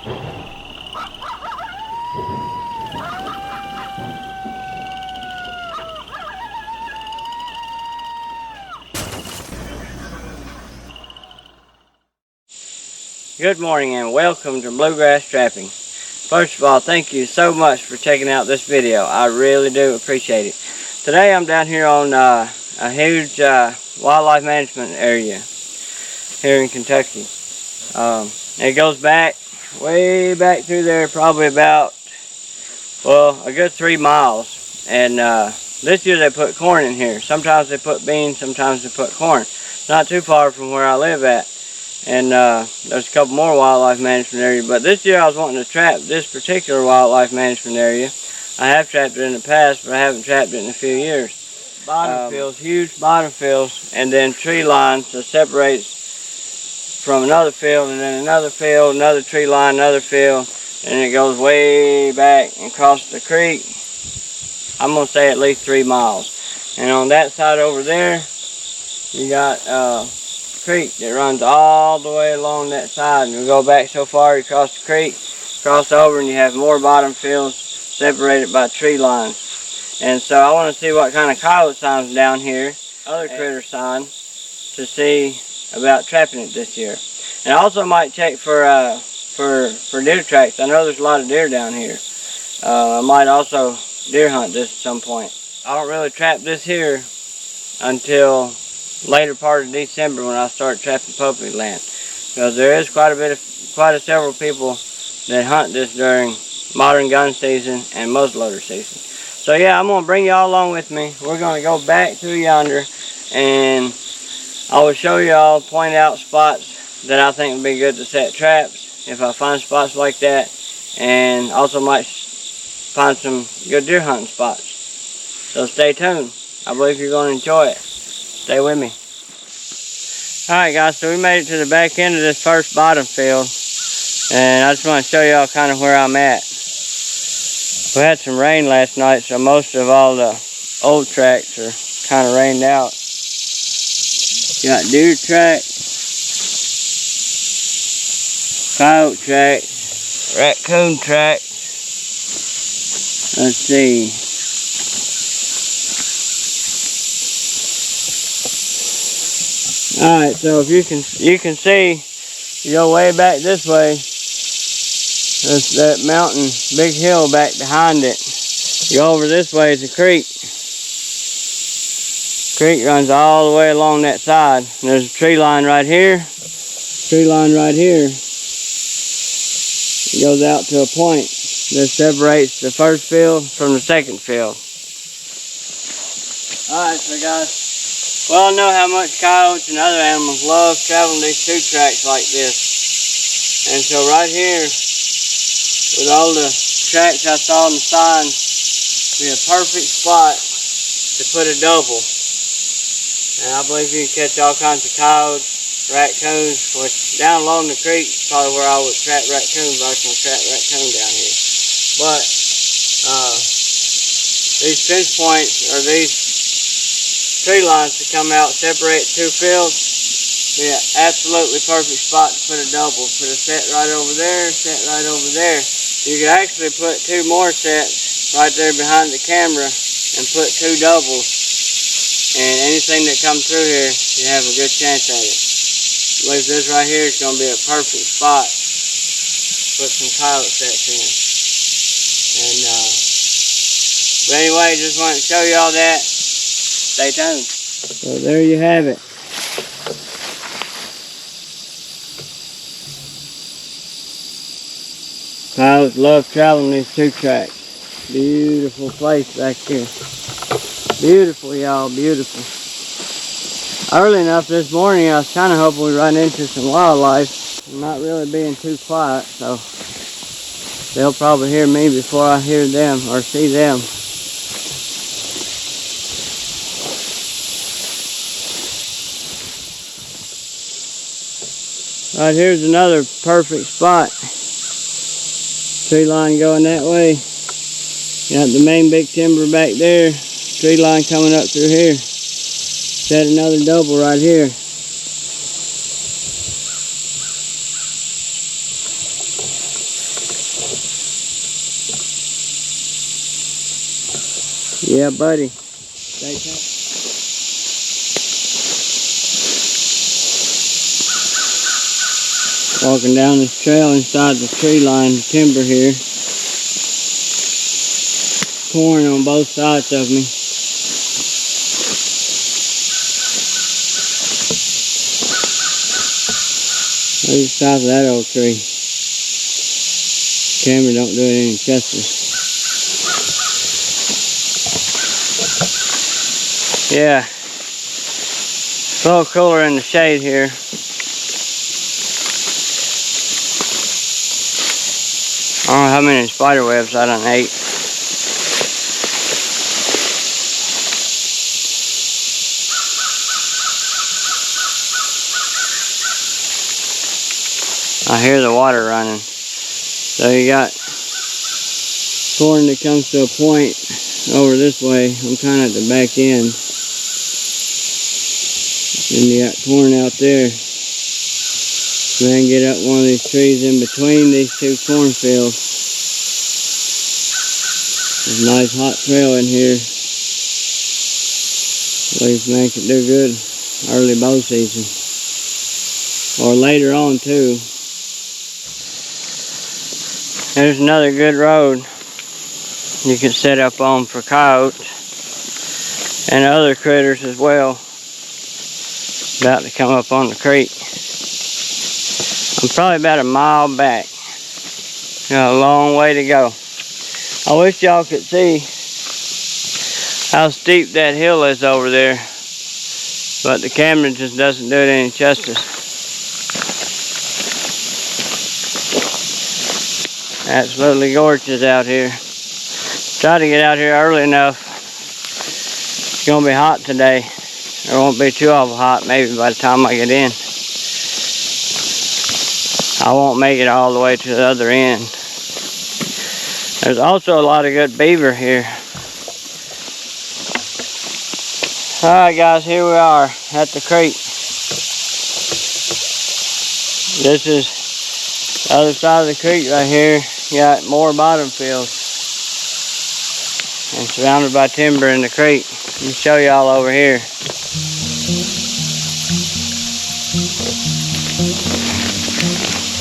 Good morning and welcome to Bluegrass Trapping. First of all, thank you so much for checking out this video. I really do appreciate it. Today I'm down here on a huge wildlife management area here in Kentucky. It goes back, way back through there, probably about, well, a good 3 miles. And this year they put corn in here. Sometimes they put beans, sometimes they put corn. Not too far from where I live at. And there's a couple more wildlife management areas, but this year I was wanting to trap this particular wildlife management area. I have trapped it in the past, but I haven't trapped it in a few years. Bottom fields, huge bottom fields, and then tree lines that separates from another field, and then another field, another tree line, another field, and it goes way back and across the creek. I'm going to say at least 3 miles. And on that side over there, you got creek that runs all the way along that side, and we go back so far you cross the creek, cross over, and you have more bottom fields separated by tree lines. And so I want to see what kind of coyote signs down here, other critter signs, to see about trapping it this year. And I also might check for deer tracks. I know there's a lot of deer down here. I might also deer hunt this at some point. I don't really trap this here until later part of December when I start trapping public land, because there is quite a several people that hunt this during modern gun season and muzzleloader season. So yeah, I'm gonna bring y'all along with me. We're gonna go back through yonder, and I will show y'all, point out spots that I think would be good to set traps if I find spots like that, and also might find some good deer hunting spots. So stay tuned. I believe you're gonna enjoy it. Stay with me. Alright guys, so we made it to the back end of this first bottom field, and I just want to show y'all kind of where I'm at. We had some rain last night, so most of all the old tracks are kind of rained out. Got deer track, coyote track, raccoon track. Let's see. Alright, so if you can see, you go way back this way, there's that mountain, big hill back behind it. You go over this way is a creek. Creek runs all the way along that side. And there's a tree line right here, tree line right here. It goes out to a point that separates the first field from the second field. Alright, so guys, well, I know how much coyotes and other animals love traveling these two tracks like this. And so right here, with all the tracks I saw on the sign, be a perfect spot to put a double. And I believe you can catch all kinds of coyotes, raccoons, which down along the creek is probably where I would trap raccoons. I was going to trap raccoon down here. But these pinch points, or these tree lines to come out, separate two fields, be an absolutely perfect spot to put a double. Put a set right over there, set right over there. You could actually put 2 more sets right there behind the camera and put 2 doubles. And anything that comes through here, you have a good chance at it. I believe this right here is going to be a perfect spot to put some coyote sets in. And but anyway, just wanted to show you all that. Stay tuned. So there you have it. Coyotes love traveling these two tracks. Beautiful place back here. Beautiful, y'all, beautiful. Early enough this morning, I was kind of hoping we'd run into some wildlife. I'm not really being too quiet, so they'll probably hear me before I hear them or see them. Right here's another perfect spot. Tree line going that way. Got the main big timber back there. Tree line coming up through here. Set another double right here. Yeah, buddy. Stay tuned. Walking down this trail inside the tree line timber here. Pouring on both sides of me. Look at the size of that old tree. Camera don't do it any justice. Yeah, it's a little cooler in the shade here. I don't know how many spider webs I done ate. I hear the water running. So you got corn that comes to a point over this way. I'm kind of at the back end. And you got corn out there. Then get up one of these trees in between these two cornfields. There's a nice hot trail in here. These man could do good early bow season. Or later on too. There's another good road you can set up on for coyotes and other critters as well. About to come up on the creek. I'm probably about a mile back. Got a long way to go. I wish y'all could see how steep that hill is over there, but the camera just doesn't do it any justice. Absolutely gorgeous out here. Try to get out here early enough. It's gonna be hot today. It won't be too awful hot maybe by the time I get in. I won't make it all the way to the other end. There's also a lot of good beaver here. Alright guys, here we are at the creek. This is the other side of the creek right here. You got more bottom fields. And surrounded by timber in the creek. Let me show y'all over here.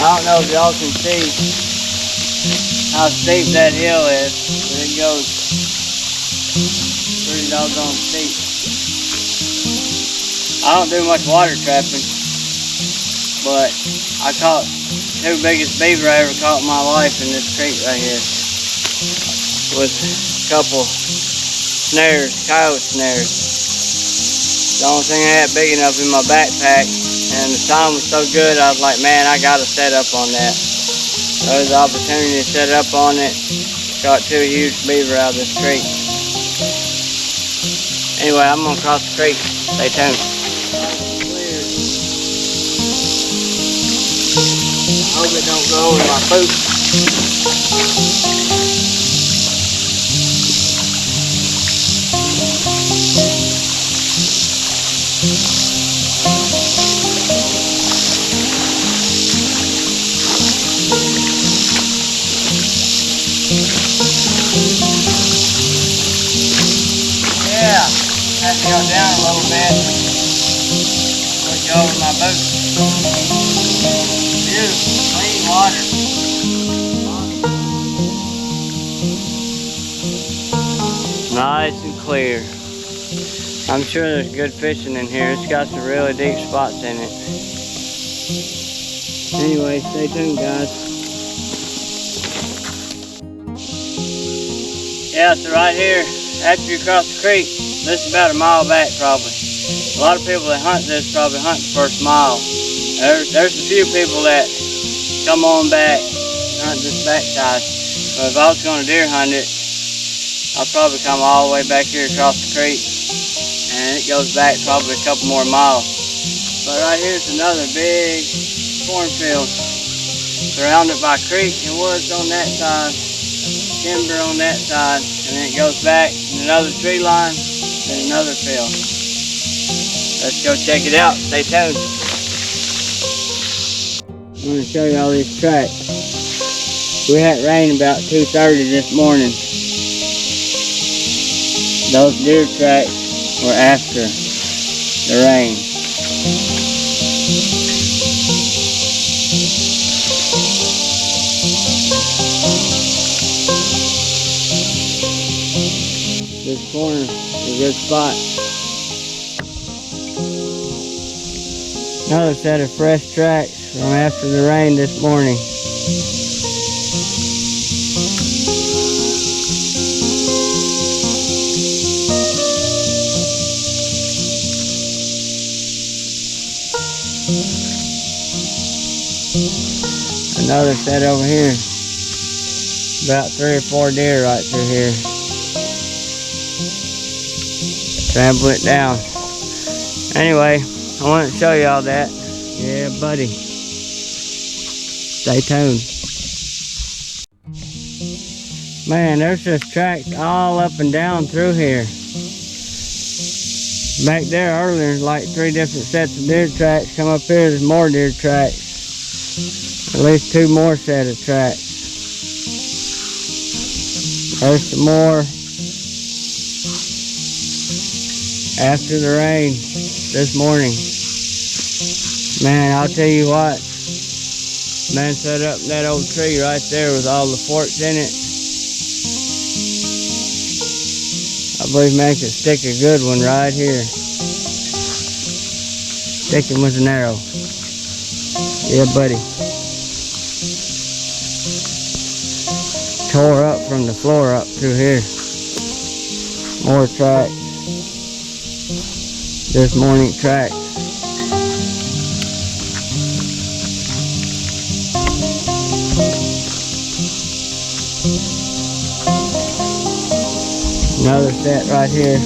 I don't know if y'all can see how steep that hill is, but it goes pretty doggone steep. I don't do much water trapping, but I caught two biggest beaver I ever caught in my life in this creek right here. With a couple snares, coyote snares. The only thing I had big enough in my backpack, and the time was so good, I was like, man, I gotta set up on that. There was the opportunity to set up on it. Caught two huge beaver out of this creek. Anyway, I'm gonna cross the creek. Stay tuned. I hope it don't go over my boots. Yeah, I have to go down a little bit. Look over my boots. Beautiful, clean water. Nice and clear. I'm sure there's good fishing in here. It's got some really deep spots in it. Anyway, stay tuned, guys. Yeah, so right here, after you cross the creek, this is about a mile back probably. A lot of people that hunt this probably hunt the first mile. There's a few people that come on back and hunt this backside. But if I was going to deer hunt it, I'll probably come all the way back here across the creek, and it goes back probably a couple more miles. But right here's another big cornfield surrounded by creek and woods on that side, timber on that side, and then it goes back in another tree line and another field. Let's go check it out. Stay tuned. I'm going to show you all these tracks. We had rain about 2:30 this morning. Those deer tracks were after the rain. This corner is a good spot. Another set of fresh tracks from after the rain this morning. Another set over here. About 3 or 4 deer right through here. Trample it down. Anyway, I wanted to show you all that. Yeah, buddy. Stay tuned. Man, there's just tracks all up and down through here. Back there earlier, like 3 different sets of deer tracks. Come up here, there's more deer tracks. At least 2 more set of tracks. There's some more after the rain this morning. Man, I'll tell you what. Man set up that old tree right there with all the forks in it. I believe man could stick a good one right here. Stick him with an arrow. Yeah, buddy. Tore up from the floor up through here. More tracks. This morning tracks. Another set right here.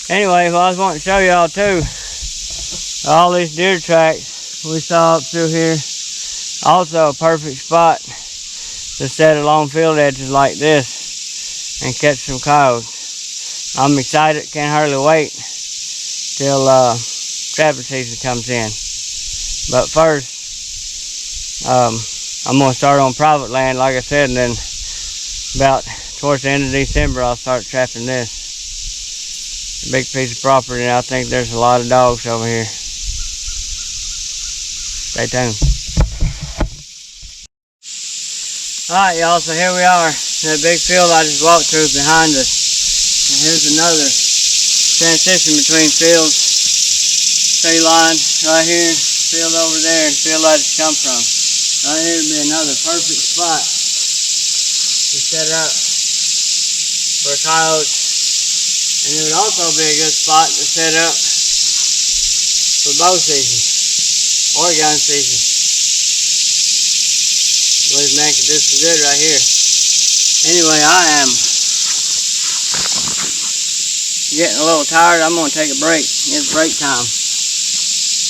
Anyway, well, I was wanting to show y'all too, all these deer tracks we saw up through here. Also a perfect spot to set along field edges like this and catch some coyotes. I'm excited, can't hardly wait till trapping season comes in. But first, I'm going to start on private land, like I said, and then about towards the end of December, I'll start trapping this. A big piece of property, and I think there's a lot of dogs over here. Stay tuned. Alright, y'all, so here we are. That big field I just walked through behind us. And here's another transition between fields. Tree line right here, field over there, and field I just come from. Right here would be another perfect spot to set up for coyotes. And it would also be a good spot to set up for bow season or gun season. I believe man can do some good right here. Anyway, I am getting a little tired. I'm going to take a break. It's break time.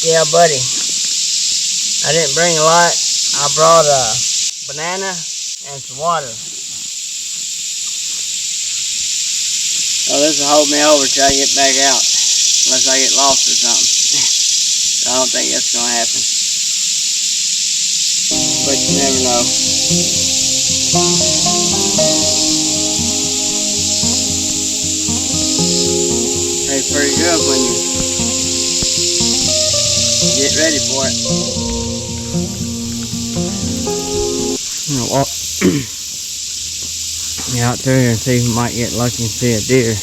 Yeah, buddy. I didn't bring a lot. I brought a banana and some water. So this will hold me over till I get back out. Unless I get lost or something. I don't think that's going to happen. But you never know. Tastes pretty good when you get ready for it. I'm gonna walk out through here and see if we might get lucky and see a deer.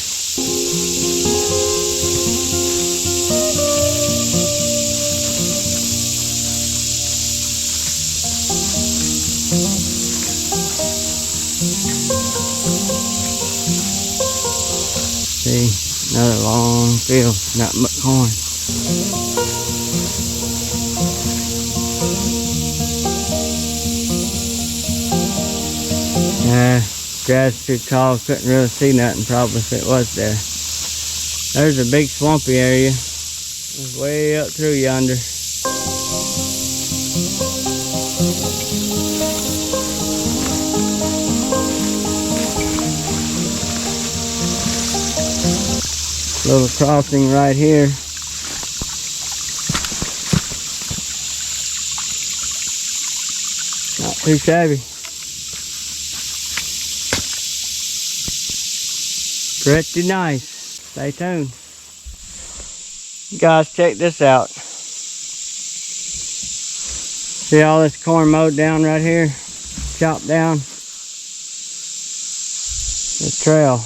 See, another long field, nothing but corn. Grass too tall, couldn't really see nothing probably if it was there. There's a big swampy area. It's way up through yonder. Little crossing right here. Not too shabby. Pretty nice. Stay tuned. Guys, check this out. See all this corn mowed down right here? Chopped down. The trail.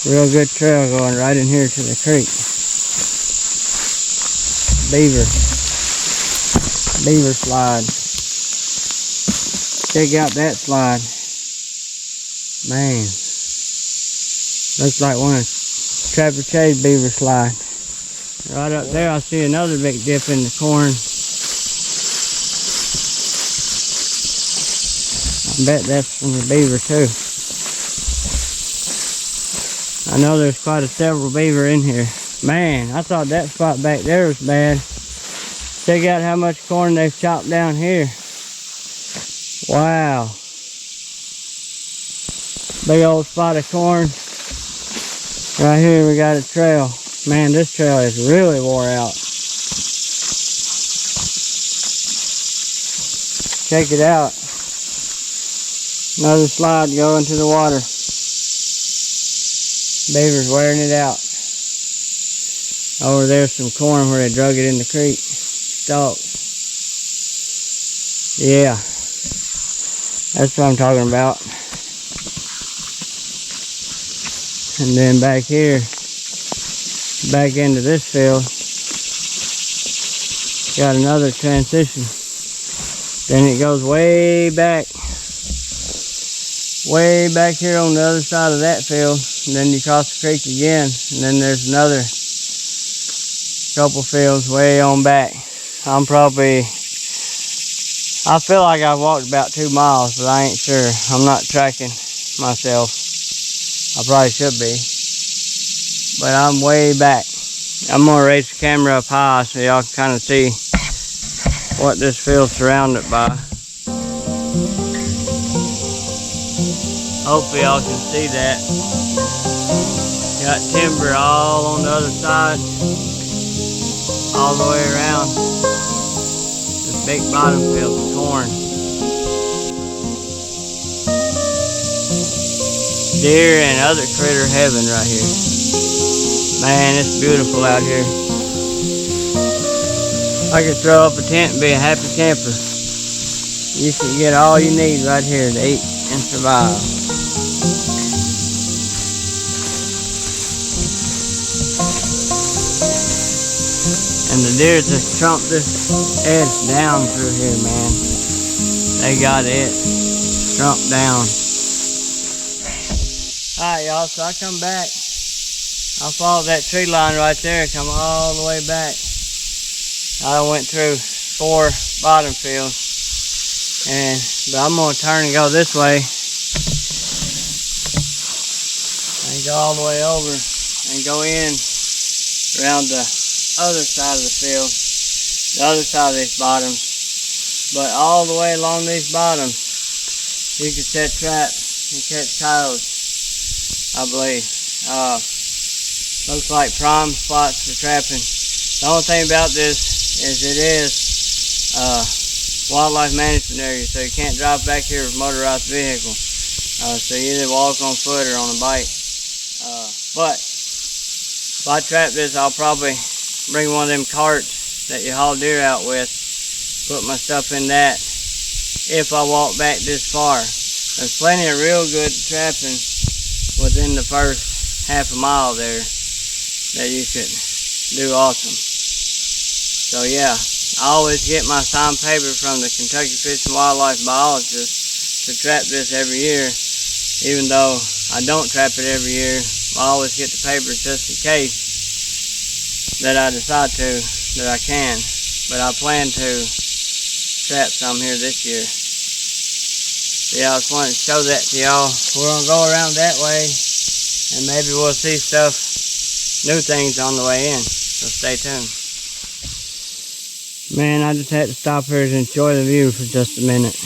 Real good trail going right in here to the creek. Beaver slide. Check out that slide. Man. Looks like one of Trapper Chase beaver slide. Right up there I see another big dip in the corn. I bet that's from the beaver too. I know there's quite a several beaver in here. Man, I thought that spot back there was bad. Check out how much corn they've chopped down here. Wow. Big old spot of corn. Right here we got a trail. Man, this trail is really wore out. Check it out. Another slide going to the water. Beaver's wearing it out. Over there's some corn where they drug it in the creek. Stalks. Yeah. That's what I'm talking about. And then back here, back into this field, got another transition. Then it goes way back here on the other side of that field. And then you cross the creek again. And then there's another couple fields way on back. I feel like I've walked about 2 miles, but I ain't sure. I'm not tracking myself. I probably should be. But I'm way back. I'm gonna raise the camera up high so y'all can kind of see what this field's surrounded by. Hopefully y'all can see that. Got timber all on the other side, all the way around. This big bottom field of corn. Deer and other critter heaven right here. Man, it's beautiful out here. I could throw up a tent and be a happy camper. You can get all you need right here to eat and survive. And the deer just trumped this edge down through here, man. They got it trumped down. Alright, y'all, so I come back. I followed that tree line right there, come all the way back. I went through 4 bottom fields. But I'm gonna turn and go this way. And go all the way over and go in around the other side of the field. The other side of these bottoms. But all the way along these bottoms, you can set traps and catch coyotes, I believe. Looks like prime spots for trapping. The only thing about this is it is wildlife management area, so you can't drive back here with a motorized vehicle. So you either walk on foot or on a bike. But if I trap this, I'll probably bring one of them carts that you haul deer out with, put my stuff in that if I walk back this far. There's plenty of real good trapping within the first half a mile there that you could do awesome. So yeah, I always get my signed paper from the Kentucky Fish and Wildlife biologist to trap this every year. Even though I don't trap it every year, I always get the paper just in case that I decide to, that I can. But I plan to trap some here this year. So yeah, I just wanted to show that to y'all. We're gonna go around that way and maybe we'll see stuff, new things on the way in. So stay tuned. Man, I just had to stop here to enjoy the view for just a minute.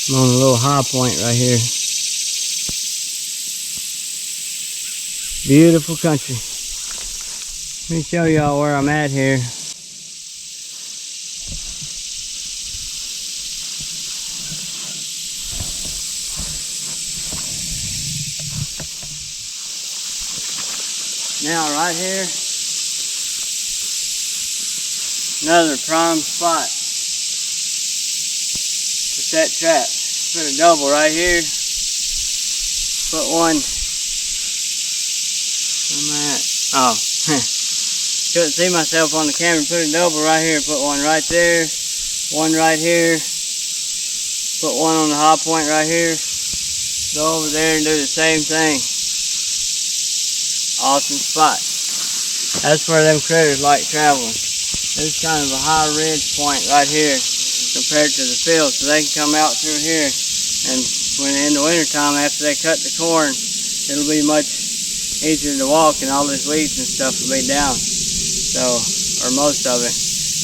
I'm on a little high point right here. Beautiful country. Let me show y'all where I'm at here. Now right here, another prime spot to set traps. Put a double right here. Put one. Oh, couldn't see myself on the camera. Put a double right here. Put one right there. One right here. Put one on the high point right here. Go over there and do the same thing. Awesome spot. That's where them critters like traveling. This is kind of a high ridge point right here compared to the field, so they can come out through here. And when in the winter time, after they cut the corn, it'll be much easier to walk, and all this weeds and stuff will be down. So, or most of it,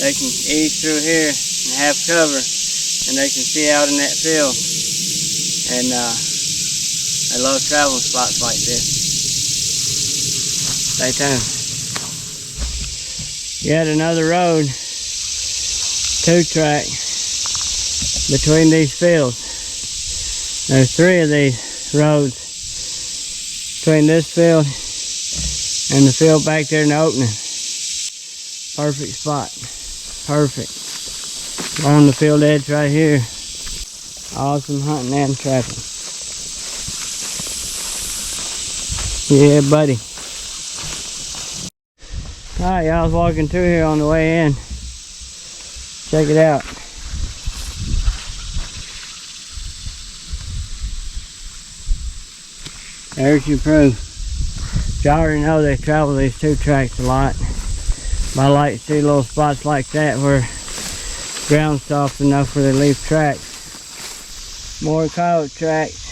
they can ease through here and have cover, and they can see out in that field. And I love traveling spots like this. Stay tuned. Yet another road, 2-track between these fields. There's 3 of these roads between this field and the field back there in the opening. Perfect spot. Perfect. On the field edge right here. Awesome hunting and trapping. Yeah, buddy. Alright, y'all, I was walking through here on the way in. Check it out. There's your proof. Y'all already know they travel these 2 tracks a lot. But I like to see little spots like that where ground's soft enough where they leave tracks. More coyote tracks.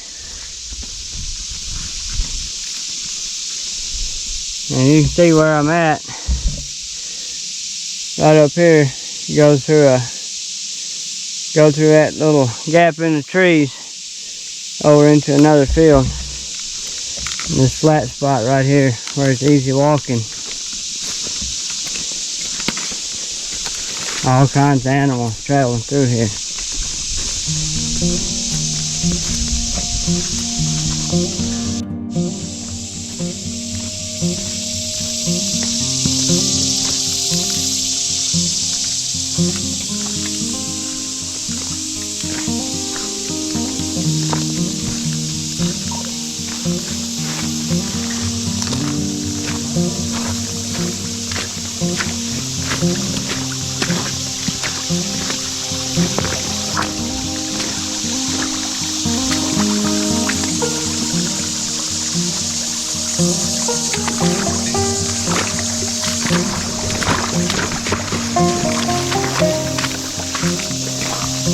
And you can see where I'm at. Right up here, you go through that little gap in the trees over into another field. And this flat spot right here where it's easy walking. All kinds of animals traveling through here.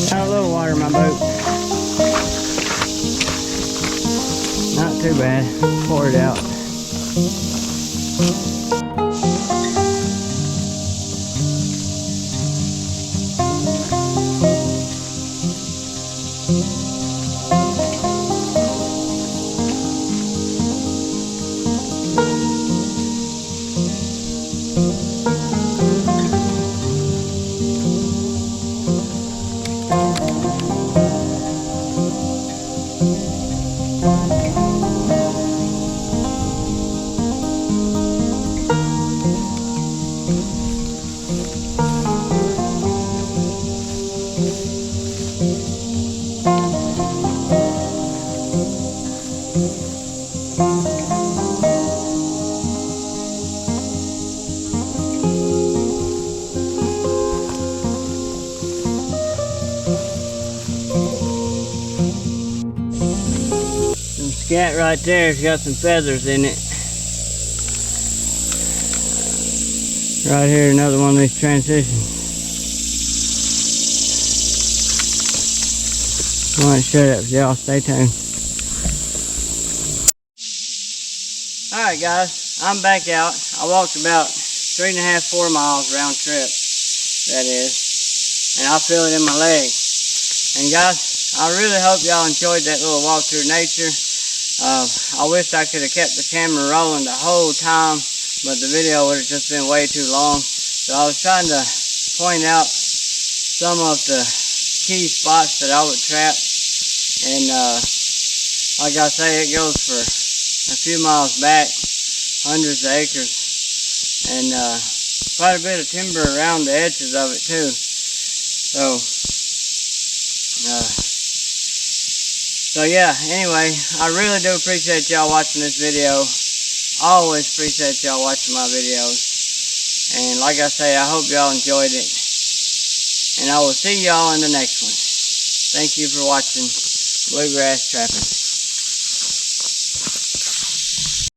Got a little water in my boat. Not too bad. Pour it out. Scat right there, it's got some feathers in it. Right here, another one of these transitions. I want to share that with y'all. Stay tuned. Alright guys, I'm back out. I walked about 3.5, 4 miles round trip, that is. And I feel it in my leg. And guys, I really hope y'all enjoyed that little walk through nature. I wish I could have kept the camera rolling the whole time, but the video would have just been way too long. So I was trying to point out some of the key spots that I would trap, and like I say, it goes for a few miles back, hundreds of acres, and quite a bit of timber around the edges of it too. So yeah, anyway, I really do appreciate y'all watching this video. Always appreciate y'all watching my videos. And like I say, I hope y'all enjoyed it. And I will see y'all in the next one. Thank you for watching Bluegrass Trapping.